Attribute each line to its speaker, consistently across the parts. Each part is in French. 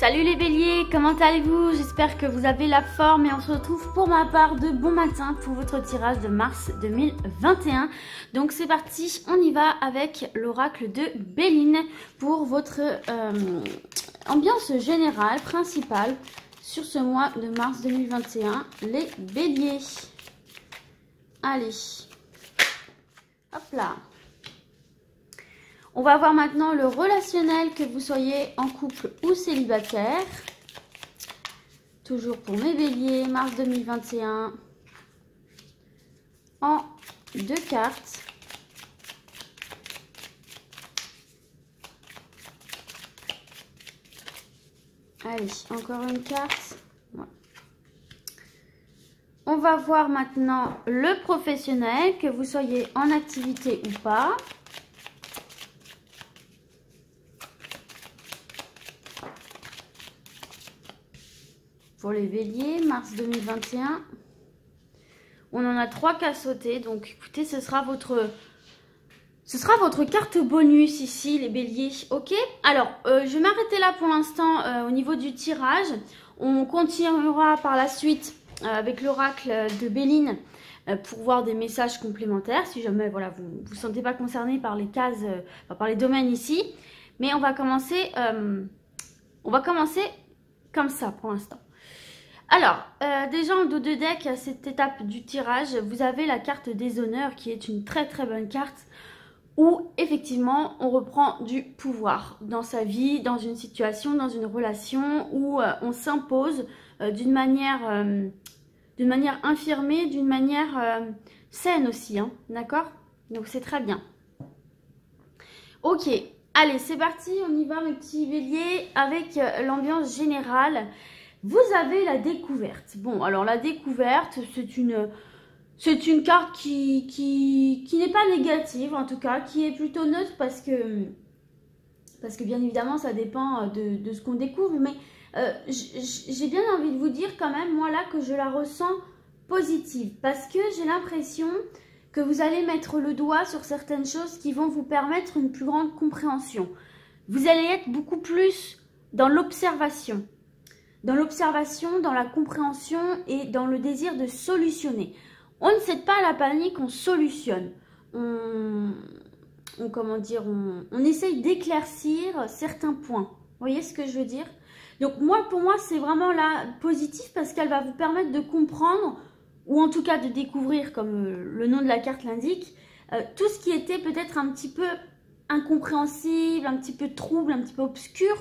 Speaker 1: Salut les béliers, comment allez-vous? J'espère que vous avez la forme et on se retrouve pour ma part de bon matin pour votre tirage de mars 2021. Donc c'est parti, on y va avec l'oracle de Béline pour votre ambiance générale, principale sur ce mois de mars 2021, les béliers. Allez, hop là. On va voir maintenant le relationnel, que vous soyez en couple ou célibataire. Toujours pour mes béliers, mars 2021. En 2 cartes. Allez, encore une carte. Voilà. On va voir maintenant le professionnel, que vous soyez en activité ou pas. Pour les béliers, mars 2021. On en a 3 qu'à sauter. Donc écoutez, ce sera votre carte bonus ici, les béliers. Ok, alors je vais m'arrêter là pour l'instant au niveau du tirage. On continuera par la suite avec l'oracle de Béline pour voir des messages complémentaires. Si jamais voilà, vous ne vous sentez pas concerné par les cases, par les domaines ici. Mais on va commencer comme ça pour l'instant. Alors, déjà en dos de deck, à cette étape du tirage, vous avez la carte des honneurs qui est une très très bonne carte où effectivement on reprend du pouvoir dans sa vie, dans une situation, dans une relation où on s'impose d'une manière infirmée, d'une manière saine aussi, hein, d'accord? Donc c'est très bien. Ok, allez c'est parti, on y va mes petits béliers avec l'ambiance générale. Vous avez la découverte. Bon, alors la découverte, c'est une carte qui n'est pas négative, en tout cas, qui est plutôt neutre parce que bien évidemment, ça dépend de ce qu'on découvre. Mais j'ai bien envie de vous dire quand même, moi là, que je la ressens positive. Parce que j'ai l'impression que vous allez mettre le doigt sur certaines choses qui vont vous permettre une plus grande compréhension. Vous allez être beaucoup plus dans l'observation. Dans l'observation, dans la compréhension et dans le désir de solutionner. On ne cède pas à la panique, on solutionne. On essaye d'éclaircir certains points. Vous voyez ce que je veux dire? Donc pour moi, c'est vraiment là positif parce qu'elle va vous permettre de comprendre, ou en tout cas de découvrir, comme le nom de la carte l'indique, tout ce qui était peut-être un petit peu incompréhensible, un petit peu trouble, un petit peu obscur,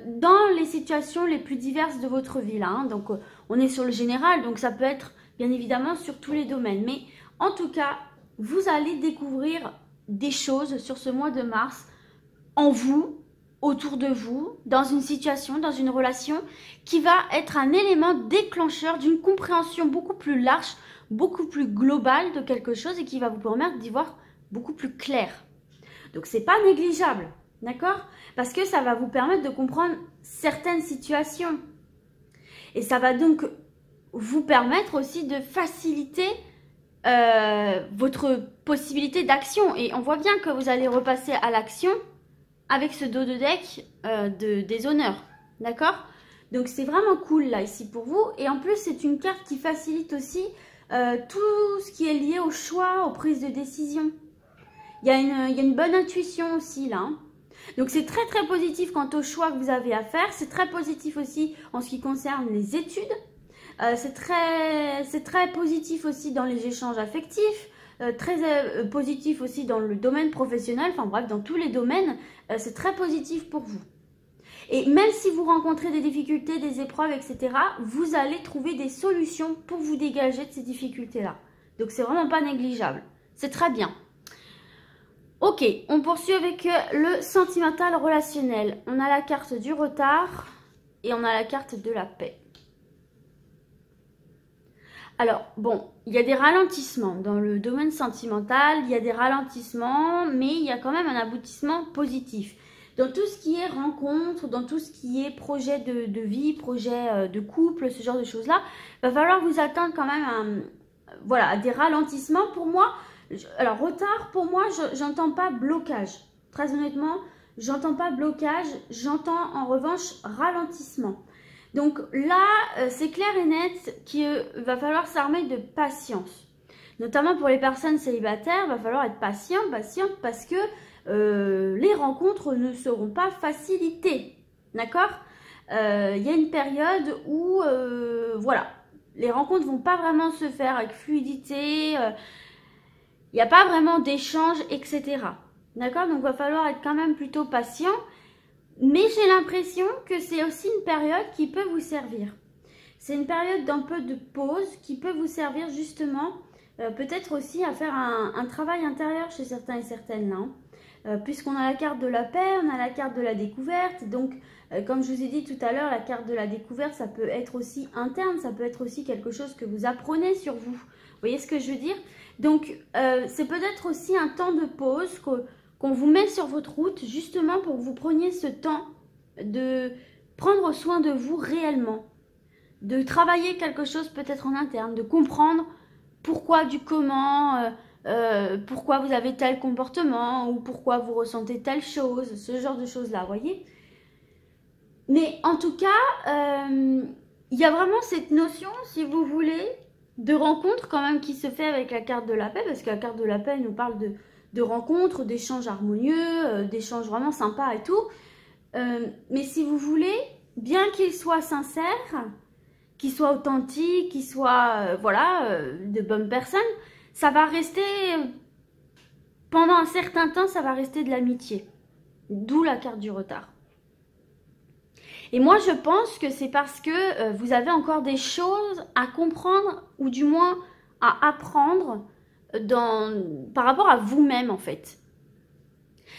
Speaker 1: dans les situations les plus diverses de votre vie là, hein. Donc on est sur le général, donc ça peut être bien évidemment sur tous les domaines, mais en tout cas vous allez découvrir des choses sur ce mois de mars en vous, autour de vous, dans une situation, dans une relation qui va être un élément déclencheur d'une compréhension beaucoup plus large, beaucoup plus globale de quelque chose et qui va vous permettre d'y voir beaucoup plus clair. Donc c'est pas négligeable. D'accord? Parce que ça va vous permettre de comprendre certaines situations. Et ça va donc vous permettre aussi de faciliter votre possibilité d'action. Et on voit bien que vous allez repasser à l'action avec ce dos de deck des honneurs. D'accord? Donc c'est vraiment cool là ici pour vous. Et en plus c'est une carte qui facilite aussi tout ce qui est lié au choix, aux prises de décision. Il y a une bonne intuition aussi là, hein. Donc c'est très très positif quant au choix que vous avez à faire. C'est très positif aussi en ce qui concerne les études. C'est très positif aussi dans les échanges affectifs. Très positif aussi dans le domaine professionnel. Enfin bref, dans tous les domaines, c'est très positif pour vous. Et même si vous rencontrez des difficultés, des épreuves, etc., vous allez trouver des solutions pour vous dégager de ces difficultés-là. Donc c'est vraiment pas négligeable. C'est très bien. Ok, on poursuit avec le sentimental relationnel. On a la carte du retard et on a la carte de la paix. Alors, bon, il y a des ralentissements dans le domaine sentimental, il y a des ralentissements, mais il y a quand même un aboutissement positif. Dans tout ce qui est rencontre, dans tout ce qui est projet de vie, projet de couple, ce genre de choses-là, il va falloir vous attendre quand même à des ralentissements. Pour moi, alors retard, pour moi, j'entends pas blocage. Très honnêtement, j'entends pas blocage, j'entends en revanche ralentissement. Donc là, c'est clair et net qu'il va falloir s'armer de patience. Notamment pour les personnes célibataires, il va falloir être patiente parce que les rencontres ne seront pas facilitées. D'accord? Il y a une période où, voilà, les rencontres vont pas vraiment se faire avec fluidité, il n'y a pas vraiment d'échange, etc. D'accord? Donc il va falloir être quand même plutôt patient. Mais j'ai l'impression que c'est aussi une période qui peut vous servir. C'est une période d'un peu de pause qui peut vous servir justement, peut-être aussi à faire un travail intérieur chez certains et certaines là. Puisqu'on a la carte de la paix, on a la carte de la découverte. Donc, comme je vous ai dit tout à l'heure, la carte de la découverte, ça peut être aussi interne, ça peut être aussi quelque chose que vous apprenez sur vous. Vous voyez ce que je veux dire? Donc, c'est peut-être aussi un temps de pause qu'on vous met sur votre route, justement pour que vous preniez ce temps de prendre soin de vous réellement, de travailler quelque chose peut-être en interne, de comprendre pourquoi du comment, pourquoi vous avez tel comportement ou pourquoi vous ressentez telle chose, ce genre de choses-là, vous voyez. Mais en tout cas, il y a vraiment cette notion, si vous voulez, de rencontre quand même qui se fait avec la carte de la paix, parce que la carte de la paix nous parle de rencontres, d'échanges harmonieux, d'échanges vraiment sympas et tout. Mais si vous voulez, bien qu'il soit sincère, qu'il soit authentique, qu'il soit, voilà, de bonnes personnes, ça va rester, pendant un certain temps, ça va rester de l'amitié. D'où la carte du retard. Et moi, je pense que c'est parce que vous avez encore des choses à comprendre, ou du moins à apprendre par rapport à vous-même, en fait.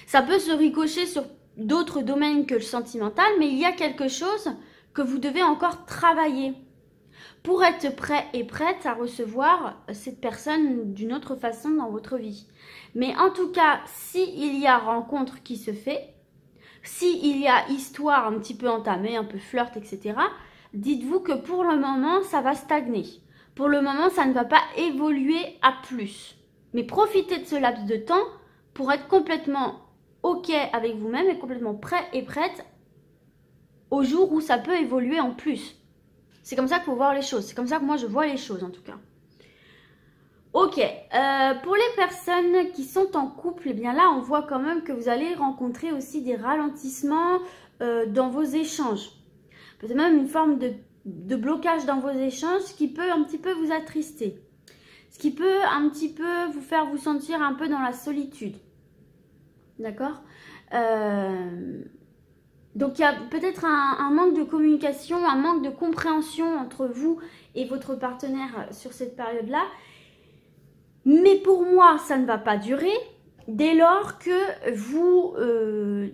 Speaker 1: Ça peut se ricocher sur d'autres domaines que le sentimental, mais il y a quelque chose que vous devez encore travailler pour être prêt et prête à recevoir cette personne d'une autre façon dans votre vie. Mais en tout cas, s'il y a rencontre qui se fait, s'il y a histoire un petit peu entamée, un peu flirt, etc., dites-vous que pour le moment, ça va stagner. Pour le moment, ça ne va pas évoluer à plus. Mais profitez de ce laps de temps pour être complètement OK avec vous-même et complètement prêt et prête au jour où ça peut évoluer en plus. C'est comme ça qu'il faut voir les choses. C'est comme ça que moi, je vois les choses, en tout cas. Ok. Pour les personnes qui sont en couple, eh bien là, on voit quand même que vous allez rencontrer aussi des ralentissements dans vos échanges. Peut-être même une forme de blocage dans vos échanges, ce qui peut un petit peu vous attrister. Ce qui peut un petit peu vous faire vous sentir un peu dans la solitude. D'accord? Donc il y a peut-être un manque de communication, un manque de compréhension entre vous et votre partenaire sur cette période-là. Mais pour moi, ça ne va pas durer dès lors que vous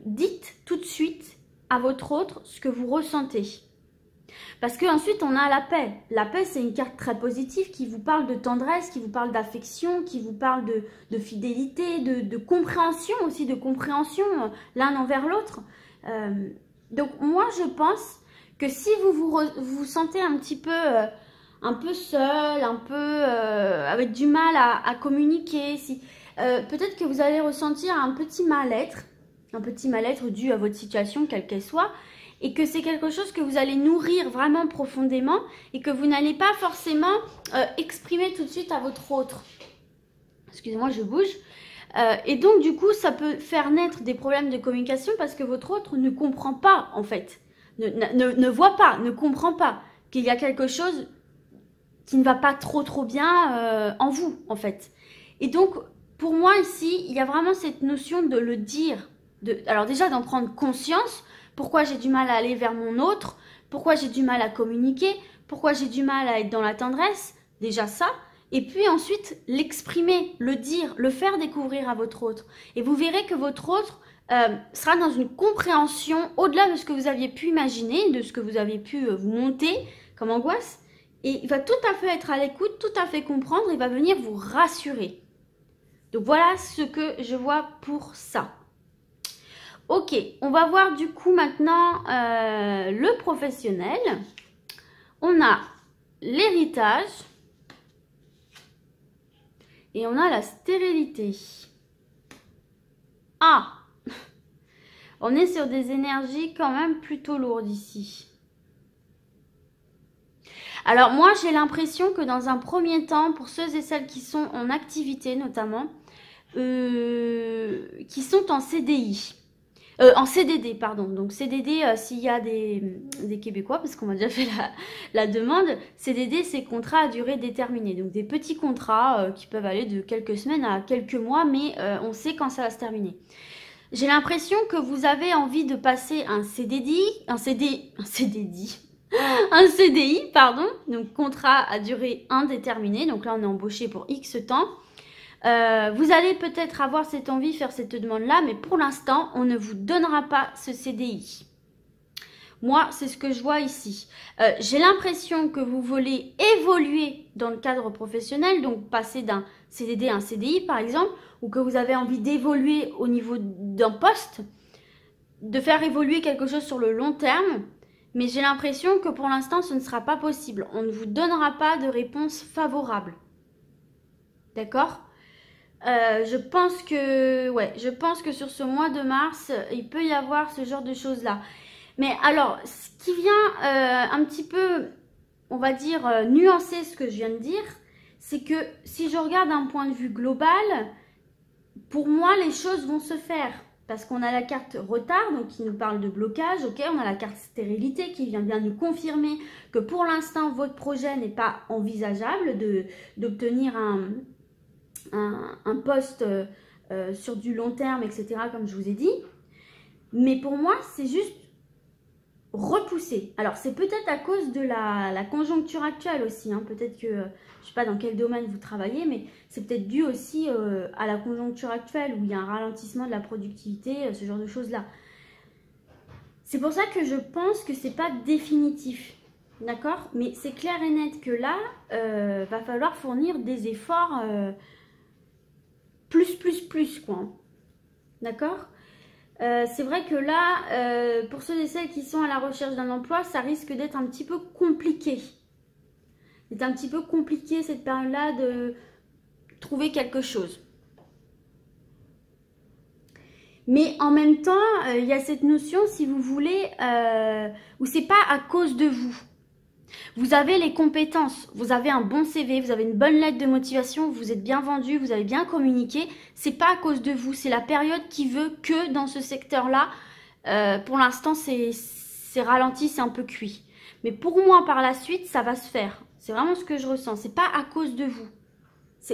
Speaker 1: dites tout de suite à votre autre ce que vous ressentez. Parce qu'ensuite, on a la paix. La paix, c'est une carte très positive qui vous parle de tendresse, qui vous parle d'affection, qui vous parle de fidélité, de compréhension aussi, de compréhension l'un envers l'autre. Donc, moi, je pense que si vous sentez un petit peu seul, un peu avec du mal à communiquer, peut-être que vous allez ressentir un petit mal-être dû à votre situation, quelle qu'elle soit, et que c'est quelque chose que vous allez nourrir vraiment profondément et que vous n'allez pas forcément exprimer tout de suite à votre autre. Excusez-moi, je bouge. Et donc, du coup, ça peut faire naître des problèmes de communication parce que votre autre ne comprend pas, en fait. Ne voit pas, ne comprend pas qu'il y a quelque chose qui ne va pas trop bien en vous, en fait. Et donc, pour moi, ici, il y a vraiment cette notion de le dire. Alors déjà, d'en prendre conscience. Pourquoi j'ai du mal à aller vers mon autre? Pourquoi j'ai du mal à communiquer? Pourquoi j'ai du mal à être dans la tendresse? Déjà ça. Et puis ensuite, l'exprimer, le dire, le faire découvrir à votre autre. Et vous verrez que votre autre sera dans une compréhension au-delà de ce que vous aviez pu imaginer, de ce que vous aviez pu vous monter comme angoisse. Et il va tout à fait être à l'écoute, tout à fait comprendre, il va venir vous rassurer. Donc voilà ce que je vois pour ça. Ok, on va voir du coup maintenant le professionnel. On a l'héritage et on a la stérilité. Ah, On est sur des énergies quand même plutôt lourdes ici. Alors moi j'ai l'impression que dans un premier temps, pour ceux et celles qui sont en activité notamment, qui sont en CDI, en CDD pardon, donc CDD s'il y a des Québécois, parce qu'on m'a déjà fait la demande, CDD c'est contrat à durée déterminée, donc des petits contrats qui peuvent aller de quelques semaines à quelques mois, mais on sait quand ça va se terminer. J'ai l'impression que vous avez envie de passer un CDI, pardon, donc contrat à durée indéterminée, donc là on est embauché pour X temps. Vous allez peut-être avoir cette envie, faire cette demande-là, mais pour l'instant, on ne vous donnera pas ce CDI. Moi, c'est ce que je vois ici. J'ai l'impression que vous voulez évoluer dans le cadre professionnel, donc passer d'un CDD à un CDI par exemple, ou que vous avez envie d'évoluer au niveau d'un poste, de faire évoluer quelque chose sur le long terme, mais j'ai l'impression que pour l'instant, ce ne sera pas possible. On ne vous donnera pas de réponse favorable. D'accord ? je pense que sur ce mois de mars, il peut y avoir ce genre de choses-là. Mais alors, ce qui vient un petit peu, on va dire, nuancer ce que je viens de dire, c'est que si je regarde d'un point de vue global, pour moi, les choses vont se faire. Parce qu'on a la carte retard, donc qui nous parle de blocage, ok, on a la carte stérilité qui vient bien nous confirmer que pour l'instant, votre projet n'est pas envisageable d'obtenir un poste sur du long terme, etc., comme je vous ai dit. Mais pour moi, c'est juste repoussé. Alors, c'est peut-être à cause de la conjoncture actuelle aussi. Hein. Peut-être que, je ne sais pas dans quel domaine vous travaillez, mais c'est peut-être dû aussi à la conjoncture actuelle où il y a un ralentissement de la productivité, ce genre de choses-là. C'est pour ça que je pense que c'est pas définitif. D'accord? Mais c'est clair et net que là, va falloir fournir des efforts plus, quoi. D'accord? C'est vrai que là, pour ceux et celles qui sont à la recherche d'un emploi, ça risque d'être un petit peu compliqué. C'est un petit peu compliqué cette période-là de trouver quelque chose. Mais en même temps, il y a cette notion, si vous voulez, où c'est pas à cause de vous. Vous avez les compétences, vous avez un bon CV, vous avez une bonne lettre de motivation, vous êtes bien vendu, vous avez bien communiqué. C'est pas à cause de vous, c'est la période qui veut que dans ce secteur-là, pour l'instant c'est ralenti, c'est un peu cuit. Mais pour moi, par la suite, ça va se faire. C'est vraiment ce que je ressens. C'est pas à cause de vous.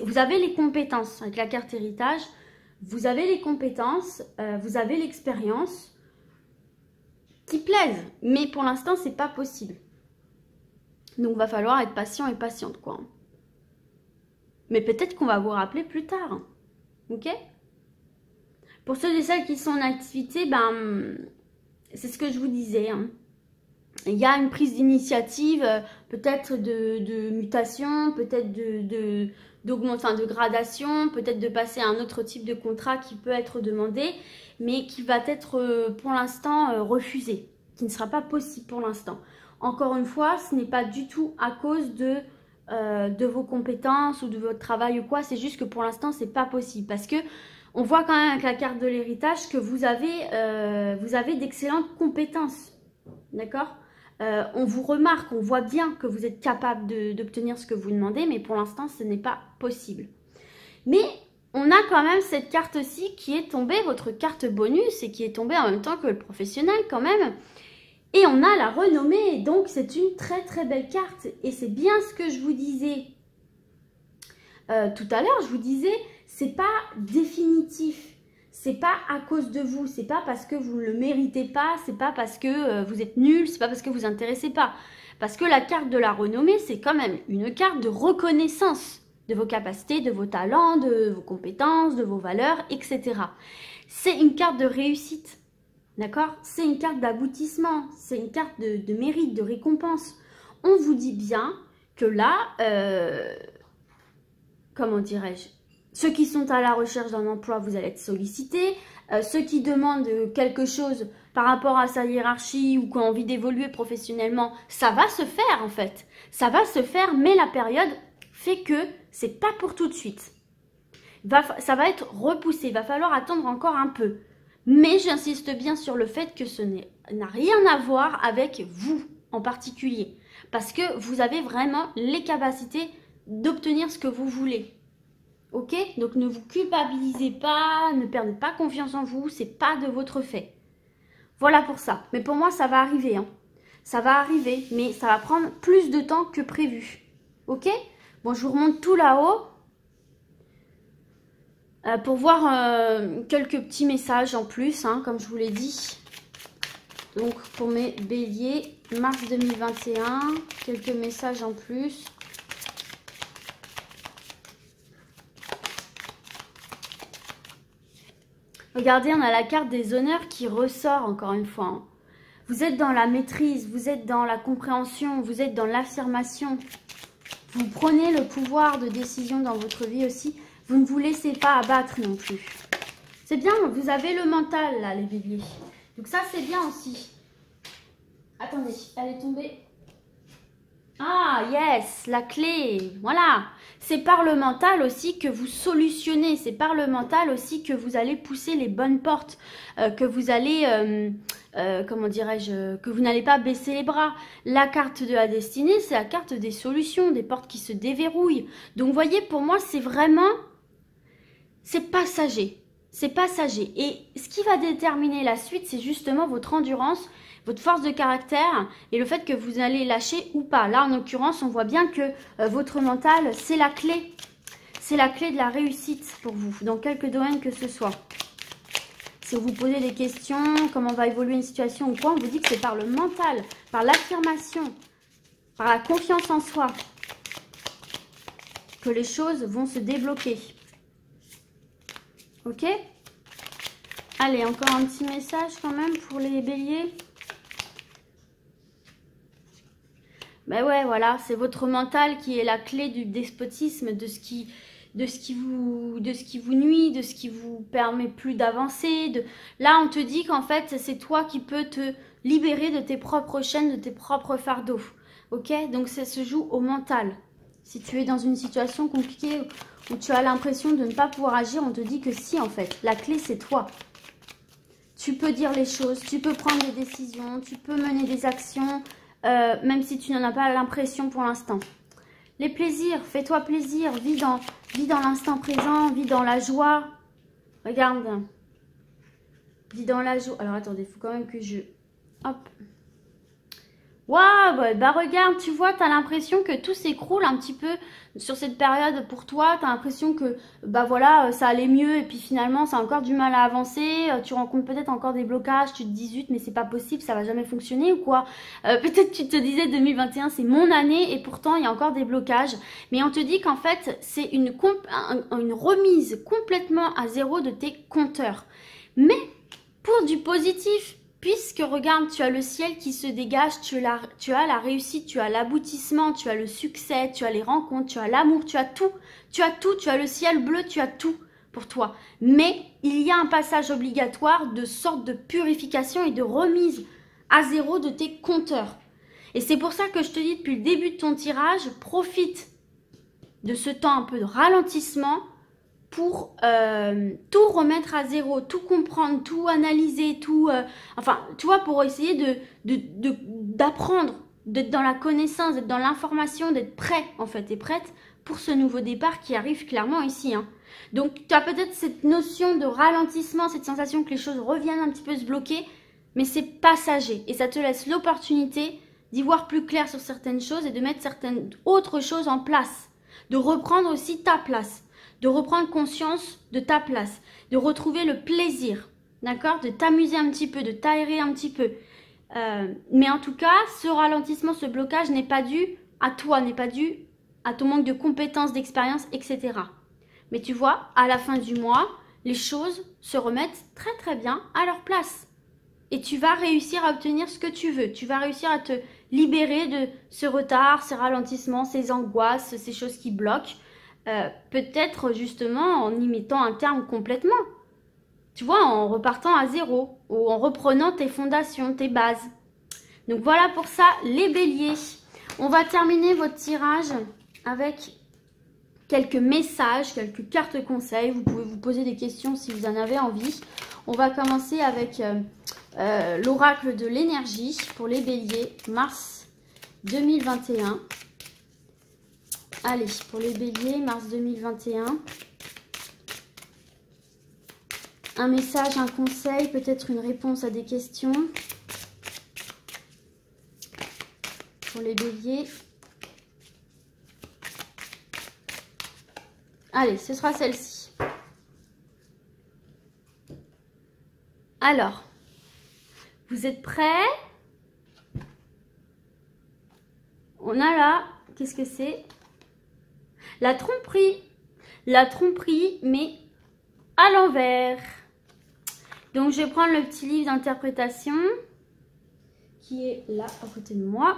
Speaker 1: Vous avez les compétences avec la carte héritage. Vous avez les compétences, vous avez l'expérience qui plaisent. Mais pour l'instant, c'est pas possible. Donc, il va falloir être patient et patiente, quoi. Mais peut-être qu'on va vous rappeler plus tard. Ok? Pour ceux et celles qui sont en activité, ben, c'est ce que je vous disais. Hein. Il y a une prise d'initiative, peut-être de mutation, peut-être de gradation, peut-être de passer à un autre type de contrat qui peut être demandé, mais qui va être pour l'instant refusé, qui ne sera pas possible pour l'instant. Encore une fois, ce n'est pas du tout à cause de vos compétences ou de votre travail ou quoi, c'est juste que pour l'instant, c'est pas possible. Parce que on voit quand même avec la carte de l'héritage que vous avez d'excellentes compétences. D'accord ? On vous remarque, on voit bien que vous êtes capable d'obtenir ce que vous demandez, mais pour l'instant, ce n'est pas possible. Mais on a quand même cette carte-ci qui est tombée, votre carte bonus, et qui est tombée en même temps que le professionnel quand même. Et on a la renommée, donc c'est une très très belle carte. Et c'est bien ce que je vous disais tout à l'heure, je vous disais, c'est pas définitif. C'est pas à cause de vous, c'est pas parce que vous ne le méritez pas, c'est pas parce que vous êtes nul, c'est pas parce que vous vous intéressez pas. Parce que la carte de la renommée, c'est quand même une carte de reconnaissance de vos capacités, de vos talents, de vos compétences, de vos valeurs, etc. C'est une carte de réussite, d'accord? C'est une carte d'aboutissement, c'est une carte de mérite, de récompense. On vous dit bien que là, comment dirais-je? Ceux qui sont à la recherche d'un emploi, vous allez être sollicités. Ceux qui demandent quelque chose par rapport à sa hiérarchie ou qui ont envie d'évoluer professionnellement, ça va se faire en fait. Ça va se faire, mais la période fait que c'est pas pour tout de suite. Ça va être repoussé, il va falloir attendre encore un peu. Mais j'insiste bien sur le fait que ce n'a rien à voir avec vous en particulier. Parce que vous avez vraiment les capacités d'obtenir ce que vous voulez. Ok? Donc ne vous culpabilisez pas, ne perdez pas confiance en vous, c'est pas de votre fait. Voilà pour ça. Mais pour moi, ça va arriver. Hein. Ça va arriver, mais ça va prendre plus de temps que prévu. Ok? Bon, je vous remonte tout là-haut. Pour voir quelques petits messages en plus, hein, comme je vous l'ai dit. Donc, pour mes béliers, mars 2021, quelques messages en plus. Regardez, on a la carte des honneurs qui ressort encore une fois. Hein. Vous êtes dans la maîtrise, vous êtes dans la compréhension, vous êtes dans l'affirmation. Vous prenez le pouvoir de décision dans votre vie aussi. Vous ne vous laissez pas abattre non plus. C'est bien, vous avez le mental là, les béliers. Donc ça, c'est bien aussi. Attendez, elle est tombée. Ah, yes, la clé. Voilà. C'est par le mental aussi que vous solutionnez. C'est par le mental aussi que vous allez pousser les bonnes portes. Que vous allez, comment dirais-je, que vous n'allez pas baisser les bras. La carte de la destinée, c'est la carte des solutions, des portes qui se déverrouillent. Donc, vous voyez, pour moi, c'est vraiment... C'est passager. C'est passager. Et ce qui va déterminer la suite, c'est justement votre endurance, votre force de caractère et le fait que vous allez lâcher ou pas. Là, en l'occurrence, on voit bien que votre mental, c'est la clé. C'est la clé de la réussite pour vous, dans quelque domaine que ce soit. Si vous vous posez des questions, comment va évoluer une situation ou quoi, on vous dit que c'est par le mental, par l'affirmation, par la confiance en soi, que les choses vont se débloquer. Ok? Allez, encore un petit message quand même pour les béliers. Ben ouais, voilà, c'est votre mental qui est la clé du despotisme, de ce qui vous nuit, de ce qui vous permet plus d'avancer. Là, on te dit qu'en fait, c'est toi qui peux te libérer de tes propres chaînes, de tes propres fardeaux. Ok? Donc, ça se joue au mental. Si tu es dans une situation compliquée où tu as l'impression de ne pas pouvoir agir, on te dit que si, en fait. La clé, c'est toi. Tu peux dire les choses, tu peux prendre des décisions, tu peux mener des actions, même si tu n'en as pas l'impression pour l'instant. Les plaisirs, fais-toi plaisir, vis dans l'instant présent, vis dans la joie. Regarde. Vis dans la joie. Alors, attendez, il faut quand même que je... Hop. Waouh, bah regarde, tu vois, tu as l'impression que tout s'écroule un petit peu sur cette période pour toi. Tu as l'impression que, bah voilà, ça allait mieux et puis finalement, ça a encore du mal à avancer. Tu rencontres peut-être encore des blocages, tu te dis zut, mais c'est pas possible, ça va jamais fonctionner ou quoi. Peut-être tu te disais 2021, c'est mon année et pourtant, il y a encore des blocages. Mais on te dit qu'en fait, c'est une remise complètement à zéro de tes compteurs. Mais pour du positif. Puisque, regarde, tu as le ciel qui se dégage, tu as la réussite, tu as l'aboutissement, tu as le succès, tu as les rencontres, tu as l'amour, tu as tout. Tu as tout, tu as le ciel bleu, tu as tout pour toi. Mais il y a un passage obligatoire de sorte de purification et de remise à zéro de tes compteurs. Et c'est pour ça que je te dis depuis le début de ton tirage, profite de ce temps un peu de ralentissement pour tout remettre à zéro, tout comprendre, tout analyser, tout... enfin, tu vois, pour essayer d'apprendre, d'être dans la connaissance, d'être dans l'information, d'être prêt, en fait, et prête pour ce nouveau départ qui arrive clairement ici. Hein. Donc, tu as peut-être cette notion de ralentissement, cette sensation que les choses reviennent un petit peu se bloquer, mais c'est passager. Et ça te laisse l'opportunité d'y voir plus clair sur certaines choses et de mettre certaines autres choses en place. De reprendre aussi ta place. De reprendre conscience de ta place, de retrouver le plaisir, d'accord? De t'amuser un petit peu, de t'aérer un petit peu. Mais en tout cas, ce ralentissement, ce blocage n'est pas dû à toi, n'est pas dû à ton manque de compétences, d'expérience, etc. Mais tu vois, à la fin du mois, les choses se remettent très très bien à leur place. Et tu vas réussir à obtenir ce que tu veux. Tu vas réussir à te libérer de ce retard, ces ralentissements, ces angoisses, ces choses qui bloquent. Peut-être justement en y mettant un terme complètement. Tu vois, en repartant à zéro ou en reprenant tes fondations, tes bases. Donc voilà pour ça, les béliers. On va terminer votre tirage avec quelques messages, quelques cartes conseils. Vous pouvez vous poser des questions si vous en avez envie. On va commencer avec l'oracle de l'énergie pour les béliers, mars 2021. Allez, pour les béliers, mars 2021. Un message, un conseil, peut-être une réponse à des questions. Pour les béliers. Allez, ce sera celle-ci. Alors, vous êtes prêts? On a là, qu'est-ce que c'est? La tromperie. La tromperie, mais à l'envers. Donc, je vais prendre le petit livre d'interprétation qui est là, à côté de moi.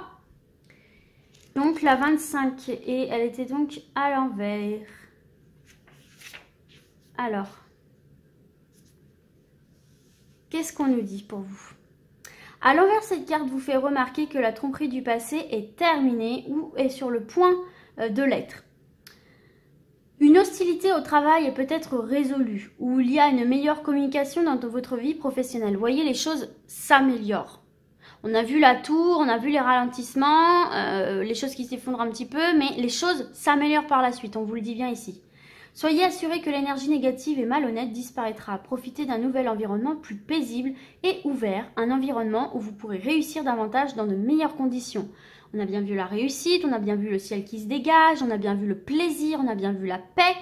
Speaker 1: Donc, la 25, et elle était donc à l'envers. Alors, qu'est-ce qu'on nous dit pour vous? À l'envers, cette carte vous fait remarquer que la tromperie du passé est terminée ou est sur le point de l'être. Une hostilité au travail est peut-être résolue ou il y a une meilleure communication dans votre vie professionnelle. Vous voyez, les choses s'améliorent. On a vu la tour, on a vu les ralentissements, les choses qui s'effondrent un petit peu, mais les choses s'améliorent par la suite, on vous le dit bien ici. Soyez assurés que l'énergie négative et malhonnête disparaîtra. Profitez d'un nouvel environnement plus paisible et ouvert, un environnement où vous pourrez réussir davantage dans de meilleures conditions. On a bien vu la réussite, on a bien vu le ciel qui se dégage, on a bien vu le plaisir, on a bien vu la paix.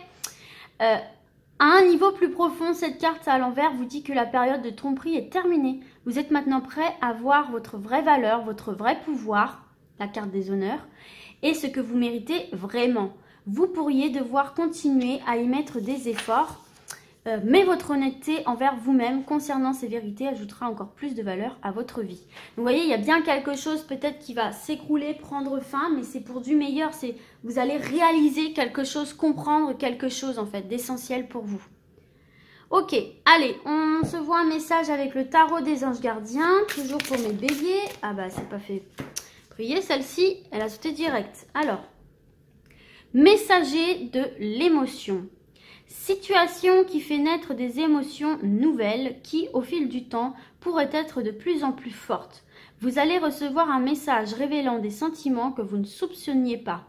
Speaker 1: À un niveau plus profond, cette carte à l'envers vous dit que la période de tromperie est terminée. Vous êtes maintenant prêt à voir votre vraie valeur, votre vrai pouvoir, la carte des honneurs, et ce que vous méritez vraiment. Vous pourriez devoir continuer à y mettre des efforts, mais votre honnêteté envers vous-même concernant ces vérités ajoutera encore plus de valeur à votre vie. Donc, vous voyez, il y a bien quelque chose peut-être qui va s'écrouler, prendre fin, mais c'est pour du meilleur. Vous allez réaliser quelque chose, comprendre quelque chose en fait d'essentiel pour vous. Ok, allez, on se voit un message avec le tarot des anges gardiens, toujours pour mes béliers. Ah bah, c'est pas fait prier, celle-ci, elle a sauté direct. Alors, messager de l'émotion. Situation qui fait naître des émotions nouvelles qui, au fil du temps, pourraient être de plus en plus fortes. Vous allez recevoir un message révélant des sentiments que vous ne soupçonniez pas.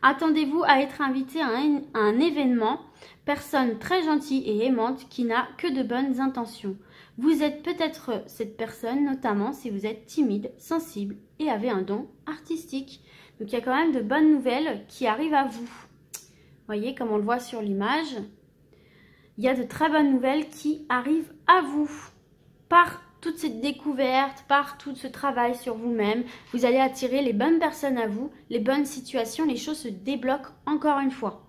Speaker 1: Attendez-vous à être invité à un événement, personne très gentille et aimante qui n'a que de bonnes intentions. Vous êtes peut-être cette personne, notamment si vous êtes timide, sensible et avez un don artistique. Donc il y a quand même de bonnes nouvelles qui arrivent à vous. Voyez comme on le voit sur l'image. Il y a de très bonnes nouvelles qui arrivent à vous. Par toute cette découverte, par tout ce travail sur vous-même, vous allez attirer les bonnes personnes à vous, les bonnes situations, les choses se débloquent encore une fois.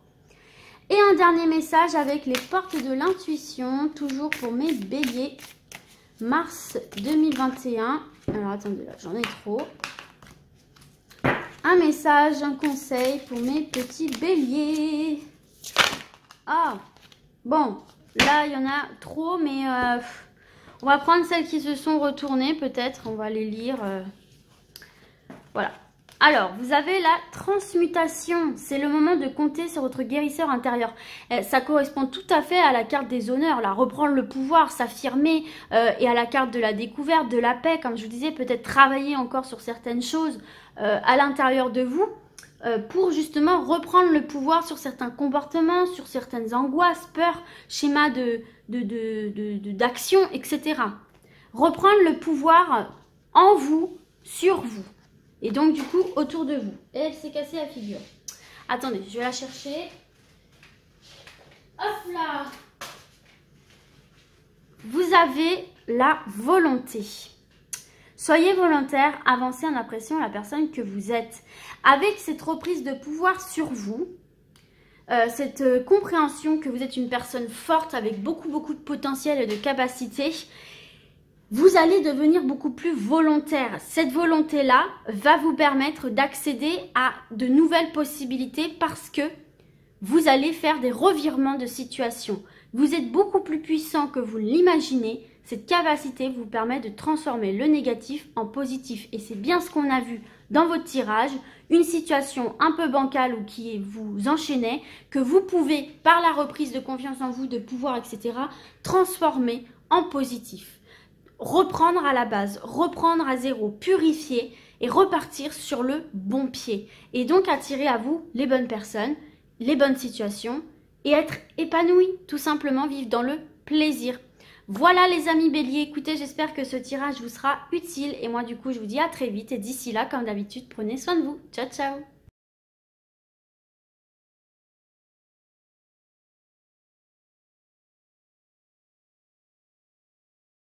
Speaker 1: Et un dernier message avec les portes de l'intuition, toujours pour mes béliers. Mars 2021. Alors attendez, là j'en ai trop. Un message, un conseil pour mes petits béliers. Ah, bon, là il y en a trop, mais on va prendre celles qui se sont retournées peut-être. On va les lire. Voilà. Alors, vous avez la transmutation. C'est le moment de compter sur votre guérisseur intérieur. Ça correspond tout à fait à la carte des honneurs, là, reprendre le pouvoir, s'affirmer, et à la carte de la découverte, de la paix. Comme je vous disais, peut-être travailler encore sur certaines choses à l'intérieur de vous pour justement reprendre le pouvoir sur certains comportements, sur certaines angoisses, peurs, schémas d'action, etc. Reprendre le pouvoir en vous, sur vous. Et donc, du coup, autour de vous. Et elle s'est cassée la figure. Attendez, je vais la chercher. Hop là! Vous avez la volonté. Soyez volontaire, avancez en appréciant la personne que vous êtes. Avec cette reprise de pouvoir sur vous, cette compréhension que vous êtes une personne forte avec beaucoup de potentiel et de capacité, vous allez devenir beaucoup plus volontaire. Cette volonté-là va vous permettre d'accéder à de nouvelles possibilités parce que vous allez faire des revirements de situation. Vous êtes beaucoup plus puissant que vous l'imaginez. Cette capacité vous permet de transformer le négatif en positif. Et c'est bien ce qu'on a vu dans votre tirage une situation un peu bancale ou qui vous enchaînait, que vous pouvez, par la reprise de confiance en vous, de pouvoir, etc., transformer en positif. Reprendre à la base, reprendre à zéro, purifier et repartir sur le bon pied. Et donc attirer à vous les bonnes personnes, les bonnes situations et être épanoui, tout simplement vivre dans le plaisir. Voilà les amis béliers, écoutez, j'espère que ce tirage vous sera utile et moi du coup je vous dis à très vite et d'ici là, comme d'habitude, prenez soin de vous. Ciao ciao.